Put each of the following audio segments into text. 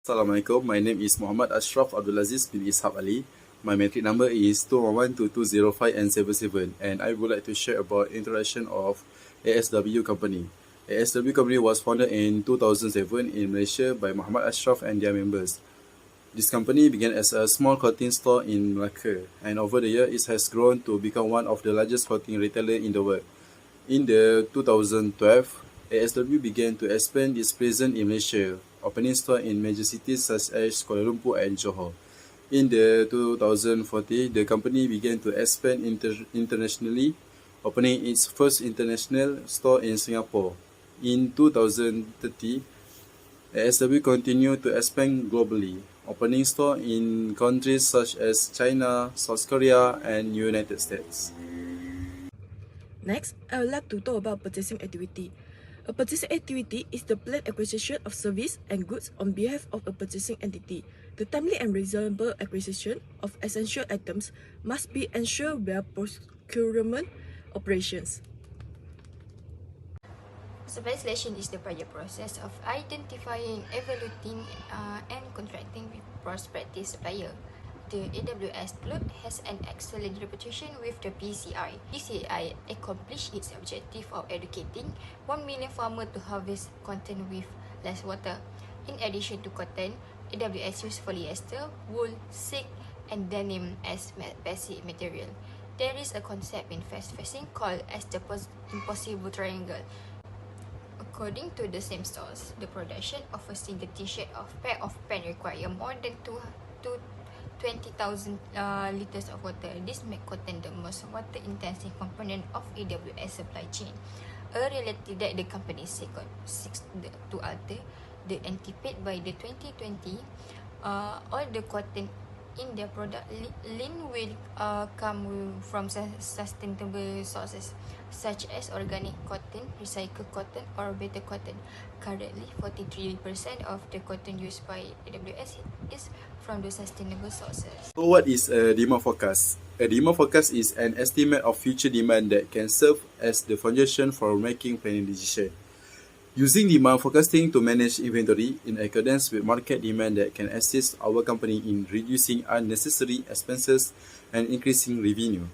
Assalamualaikum, my name is Muhammad Ashraf Abdulaziz bin Ishaq Ali. My metric number is 2112205 and 77, and I would like to share about introduction of ASW company. ASW company was founded in 2007 in Malaysia by Muhammad Ashraf and their members. This company began as a small clothing store in Melaka, and over the years it has grown to become one of the largest clothing retailers in the world. In the 2012, ASW began to expand its presence in Malaysia, opening stores in major cities such as Kuala Lumpur and Johor. In the 2014, the company began to expand internationally, opening its first international store in Singapore. In 2030, ASW continued to expand globally, opening stores in countries such as China, South Korea, and United States. Next, I would like to talk about purchasing activity. A purchasing activity is the planned acquisition of service and goods on behalf of a purchasing entity. The timely and reasonable acquisition of essential items must be ensured via procurement operations. Supply selection is the prior process of identifying, evaluating, and contracting with prospective supplier. The AWS Group has an excellent reputation with the PCI. PCI accomplished its objective of educating 1 million farmers to harvest cotton with less water. In addition to cotton, AWS used polyester, wool, silk, and denim as basic material. There is a concept in fast fashion called as the impossible triangle. According to the same source, the production of a single t-shirt or pair of pants require more than 20,000 liters of water. This makes cotton the most water-intensive component of AWS supply chain. A reality that the company seeks to alter. The anticipate by the 2020, all the cotton in their product line will come from sustainable sources such as organic cotton, recycled cotton, or better cotton. Currently, 43% of the cotton used by AWS is from the sustainable sources. So what is a demand forecast? A demand forecast is an estimate of future demand that can serve as the foundation for making planning decisions. Using demand forecasting to manage inventory in accordance with market demand that can assist our company in reducing unnecessary expenses and increasing revenue.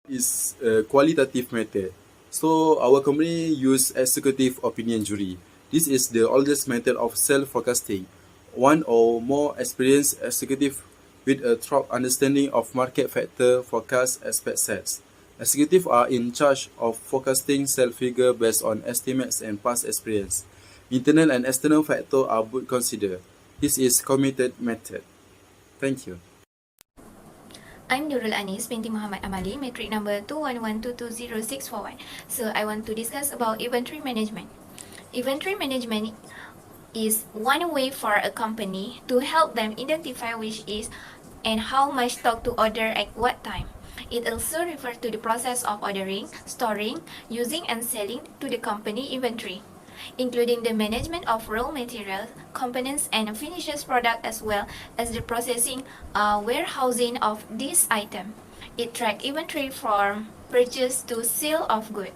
It's a qualitative method. So our company use executive opinion jury. This is the oldest method of self-forecasting. One or more experienced executive with a thorough understanding of market factor forecast expect sales. Executives are in charge of forecasting sales figure based on estimates and past experience. Internal and external factors are both considered. This is committed method. Thank you. I'm Nurul Anis binti Muhammad Amali, metric number 211220641. So I want to discuss about inventory management. Inventory management is one way for a company to help them identify which is and how much stock to order at what time. It also refers to the process of ordering, storing, using and selling to the company inventory, including the management of raw materials, components and finished product as well as the processing, warehousing of this item. It tracks inventory from purchase to sale of goods.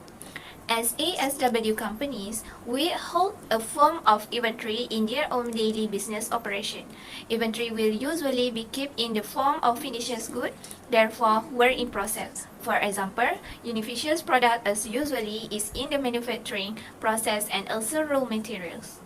As ASW companies, we hold a form of inventory in their own daily business operation. Inventory will usually be kept in the form of finished goods, therefore work in process. For example, unfinished product as usually is in the manufacturing process and also raw materials.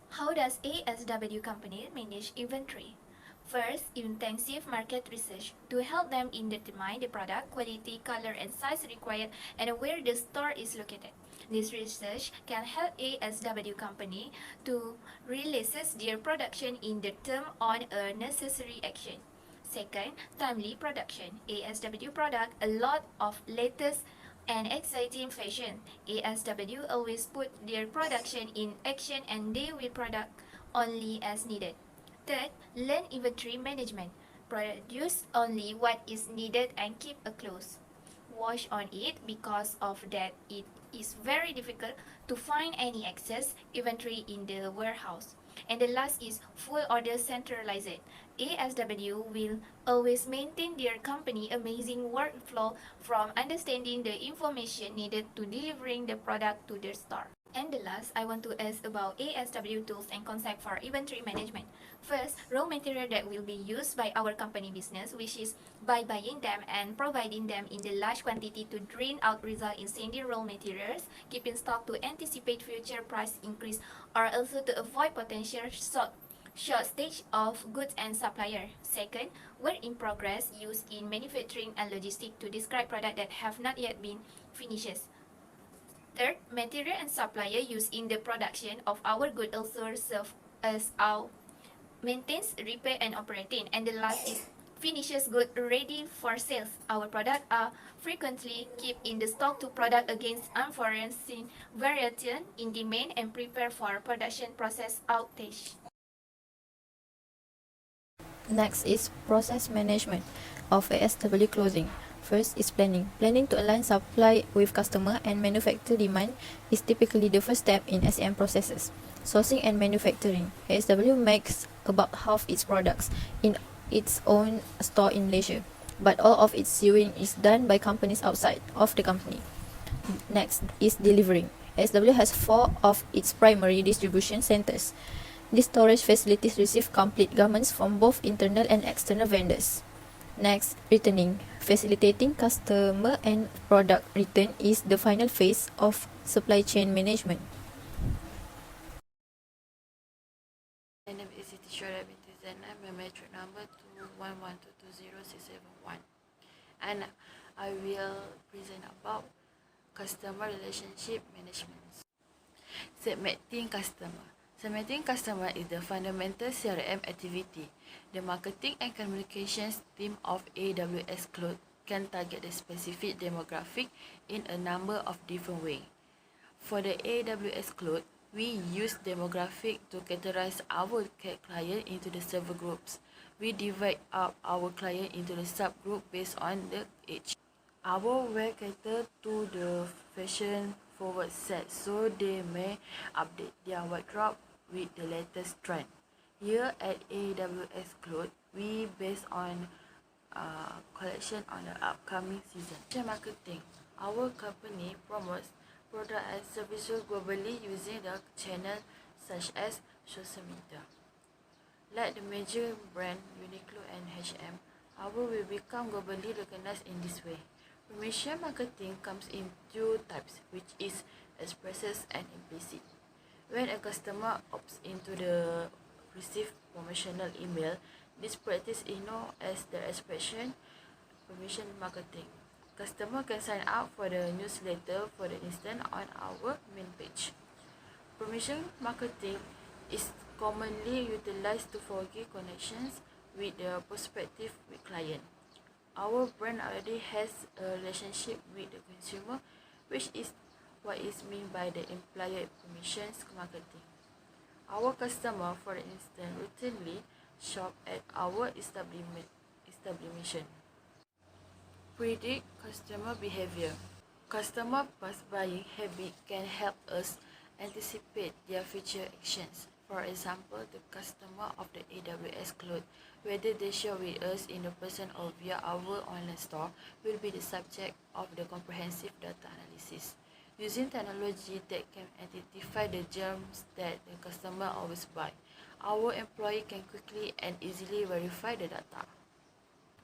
How does ASW company manage inventory? First, intensive market research to help them in determine the product quality, color, and size required and where the store is located. This research can help ASW company to release their production in the term on a necessary action. Second, timely production. ASW product a lot of latest and exciting fashion. ASW always put their production in action and they will product only as needed. Third, learn inventory management. Produce only what is needed and keep a close watch on it. Because of that, it is very difficult to find any excess inventory in the warehouse. And the last is full order centralized. ASW will always maintain their company amazing workflow from understanding the information needed to delivering the product to their store. And the last, I want to ask about ASW tools and concept for inventory management. First, raw material that will be used by our company business, which is by buying them and providing them in the large quantity to drain out result in sending raw materials, keeping stock to anticipate future price increase, or also to avoid potential shortage of goods and supplier. Second, work in progress used in manufacturing and logistics to describe products that have not yet been finished. Third, material and supplier used in the production of our good also serve as our maintenance, repair, and operating. And the last is finishes good ready for sales. Our products are frequently kept in the stock to protect against unforeseen variation in demand and prepare for production process outage. Next is process management of ASW closing. First is planning. Planning to align supply with customer and manufacturer demand is typically the first step in SM processes. Sourcing and manufacturing. ASW makes about half its products in its own store in Malaysia, but all of its sewing is done by companies outside of the company. Next is delivering. ASW has 4 of its primary distribution centers. These storage facilities receive complete garments from both internal and external vendors. Next, returning. Facilitating customer and product return is the final phase of supply chain management. My name is Siti Shora binti Zainab. My metric number 211220671. And I will present about customer relationship management. Segmenting customer. Segmenting customer is the fundamental CRM activity. The marketing and communications team of AWS Cloud can target a specific demographic in a number of different ways. For the AWS Cloud, we use demographic to categorize our client into the several groups. We divide up our client into the subgroup based on the age. Our web cater to the fashion forward set, so they may update their wardrobe with the latest trend. Here at AWS Cloud, we base on collection on the upcoming season. Marketing. Our company promotes products and services globally using the channels such as social media. Like the major brand Uniqlo and H&M, our will become globally recognized in this way. Permission marketing comes in two types, which is express and implicit. When a customer opts into the receive promotional email, this practice is known as the expression permission marketing. Customer can sign up for the newsletter, for instance, on our main page. Permission marketing is commonly utilized to forge connections with the prospective client. Our brand already has a relationship with the consumer, which is what is meant by the implied permissions marketing. Our customer, for instance, routinely shop at our establishment. Predict customer behavior. Customer past buying habit can help us anticipate their future actions. For example, the customer of the AWS Cloud, whether they shop with us in person or via our online store, will be the subject of the comprehensive data analysis. Using technology that can identify the germs that the customer always buy, our employee can quickly and easily verify the data.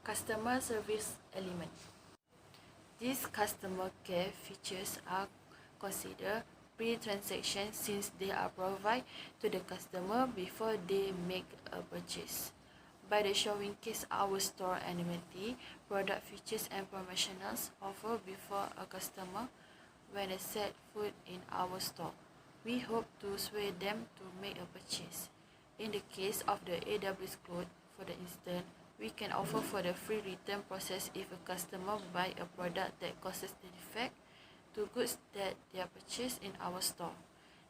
Customer service element. These customer care features are considered pre-transaction since they are provided to the customer before they make a purchase. By the showing case our store anonymity, product features and promotionals offered before a customer when they set foot in our store, we hope to sway them to make a purchase. In the case of the AWS Cloud, for instance, we can offer for the free return process if a customer buy a product that causes the defect to goods that they are purchased in our store.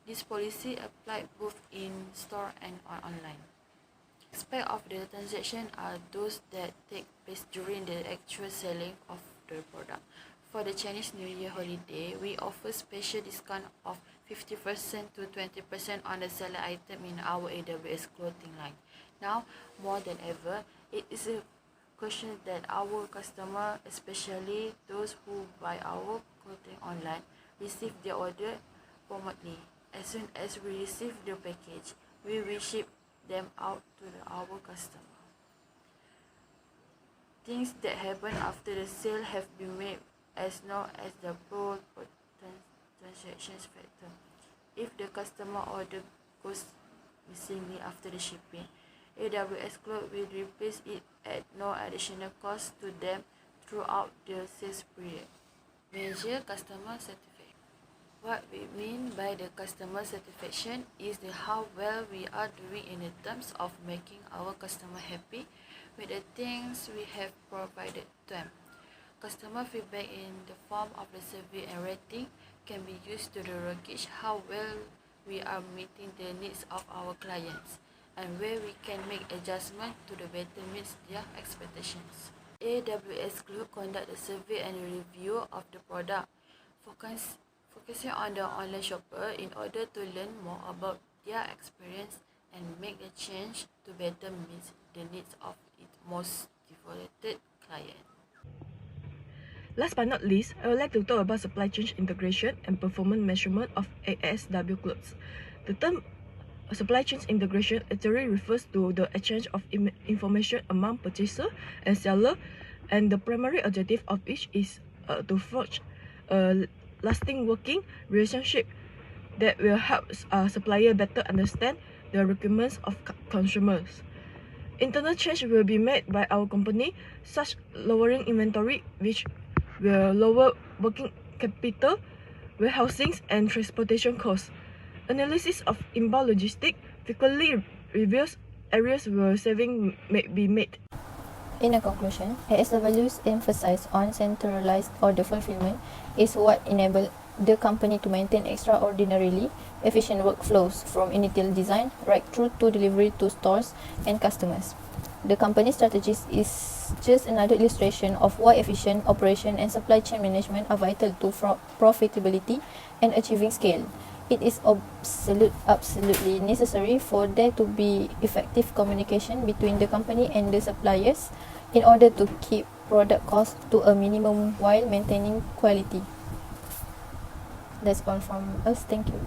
This policy applied both in store and online. Aspects of the transaction are those that take place during the actual selling of the product. For the Chinese New Year holiday, we offer special discount of 50% to 20% on the seller item in our AWS clothing line. Now, more than ever, it is a question that our customers, especially those who buy our clothing online, receive their order promptly. As soon as we receive the package, we will ship them out to our customer. Things that happen after the sale have been made as known as the transactions factor. If the customer order goes missingly after the shipping, AWS Cloud will replace it at no additional cost to them throughout the sales period. Measure customer satisfaction. What we mean by the customer satisfaction is how well we are doing in terms of making our customer happy with the things we have provided to them. Customer feedback in the form of the survey and rating can be used to gauge how well we are meeting the needs of our clients and where we can make adjustments to better meet their expectations. AWS Group conduct a survey and review of the product, focusing on the online shopper in order to learn more about their experience and make a change to better meet the needs of its most devoted client. Last but not least, I would like to talk about supply chain integration and performance measurement of ASW clothes. The term supply chain integration actually refers to the exchange of information among purchaser and seller, and the primary objective of each is to forge a lasting working relationship that will help supplier better understand the requirements of consumers. Internal change will be made by our company, such lowering inventory, which will lower working capital, warehousing, and transportation costs. Analysis of inbound logistics frequently reveals areas where saving may be made. In a conclusion, ASW's emphasis on centralized order fulfillment is what enabled the company to maintain extraordinarily efficient workflows from initial design right through to delivery to stores and customers. The company's strategies is just another illustration of why efficient operation and supply chain management are vital to profitability and achieving scale. It is absolutely necessary for there to be effective communication between the company and the suppliers in order to keep product costs to a minimum while maintaining quality. That's all from us. Thank you.